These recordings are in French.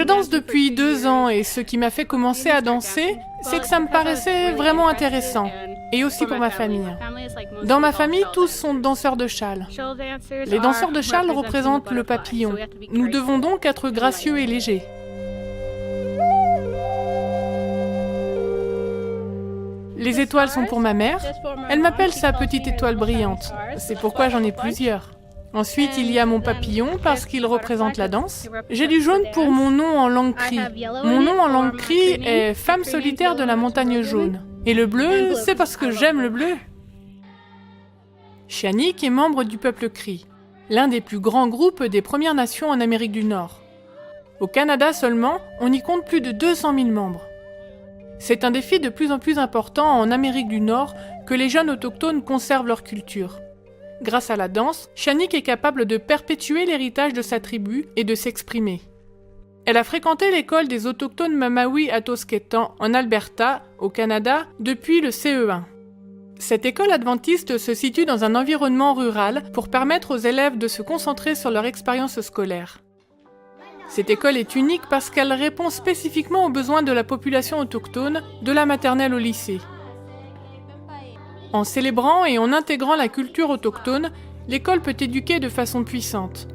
Je danse depuis 2 ans et ce qui m'a fait commencer à danser, c'est que ça me paraissait vraiment intéressant. Et aussi pour ma famille. Dans ma famille, tous sont danseurs de châle. Les danseurs de châle représentent le papillon. Nous devons donc être gracieux et légers. Les étoiles sont pour ma mère. Elle m'appelle sa petite étoile brillante. C'est pourquoi j'en ai plusieurs. Ensuite, il y a mon papillon parce qu'il représente la danse. J'ai du jaune pour mon nom en langue cri. Mon nom en langue cri est Femme solitaire de la montagne jaune. Et le bleu, c'est parce que j'aime le bleu. Shanik est membre du peuple cri, l'un des plus grands groupes des Premières Nations en Amérique du Nord. Au Canada seulement, on y compte plus de 200 000 membres. C'est un défi de plus en plus important en Amérique du Nord que les jeunes autochtones conservent leur culture. Grâce à la danse, Shanik est capable de perpétuer l'héritage de sa tribu et de s'exprimer. Elle a fréquenté l'école des autochtones Mamawi-Atosketan en Alberta, au Canada, depuis le CE1. Cette école adventiste se situe dans un environnement rural pour permettre aux élèves de se concentrer sur leur expérience scolaire. Cette école est unique parce qu'elle répond spécifiquement aux besoins de la population autochtone, de la maternelle au lycée. En célébrant et en intégrant la culture autochtone, l'école peut éduquer de façon puissante.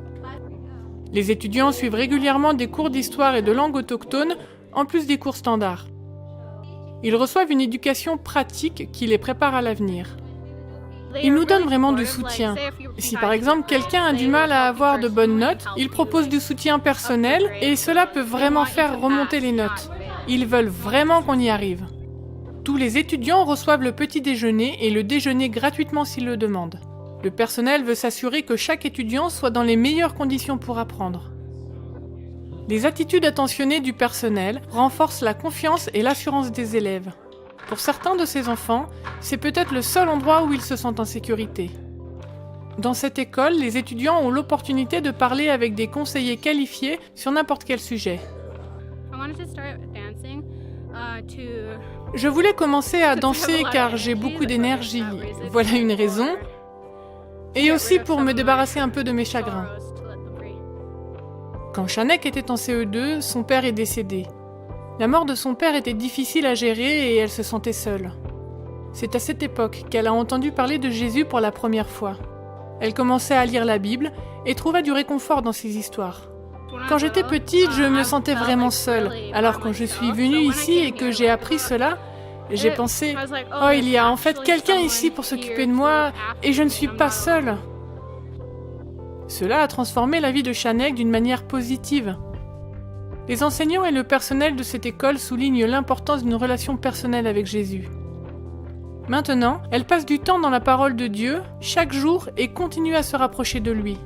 Les étudiants suivent régulièrement des cours d'histoire et de langue autochtone, en plus des cours standards. Ils reçoivent une éducation pratique qui les prépare à l'avenir. Ils nous donnent vraiment du soutien. Si par exemple quelqu'un a du mal à avoir de bonnes notes, ils proposent du soutien personnel et cela peut vraiment faire remonter les notes. Ils veulent vraiment qu'on y arrive. Tous les étudiants reçoivent le petit déjeuner et le déjeuner gratuitement s'ils le demandent. Le personnel veut s'assurer que chaque étudiant soit dans les meilleures conditions pour apprendre. Les attitudes attentionnées du personnel renforcent la confiance et l'assurance des élèves. Pour certains de ces enfants, c'est peut-être le seul endroit où ils se sentent en sécurité. Dans cette école, les étudiants ont l'opportunité de parler avec des conseillers qualifiés sur n'importe quel sujet. Je voulais commencer à danser car j'ai beaucoup d'énergie. Voilà une raison. Et aussi pour me débarrasser un peu de mes chagrins. Quand Shanek était en CE2, son père est décédé. La mort de son père était difficile à gérer et elle se sentait seule. C'est à cette époque qu'elle a entendu parler de Jésus pour la première fois. Elle commençait à lire la Bible et trouvait du réconfort dans ses histoires. Quand j'étais petite, je me sentais vraiment seule. Alors quand je suis venue ici et que j'ai appris cela, j'ai pensé « Oh, il y a en fait quelqu'un ici pour s'occuper de moi et je ne suis pas seule !» Cela a transformé la vie de Shanek d'une manière positive. Les enseignants et le personnel de cette école soulignent l'importance d'une relation personnelle avec Jésus. Maintenant, elle passe du temps dans la parole de Dieu, chaque jour, et continue à se rapprocher de lui.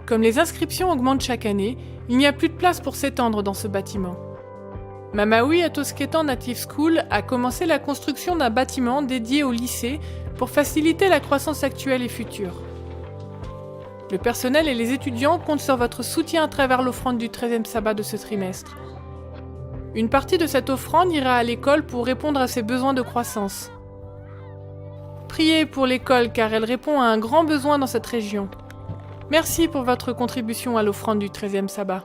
Comme les inscriptions augmentent chaque année, il n'y a plus de place pour s'étendre dans ce bâtiment. Mamawi-Atosketan Native School a commencé la construction d'un bâtiment dédié au lycée pour faciliter la croissance actuelle et future. Le personnel et les étudiants comptent sur votre soutien à travers l'offrande du 13e sabbat de ce trimestre. Une partie de cette offrande ira à l'école pour répondre à ses besoins de croissance. Priez pour l'école car elle répond à un grand besoin dans cette région. Merci pour votre contribution à l'offrande du 13e sabbat.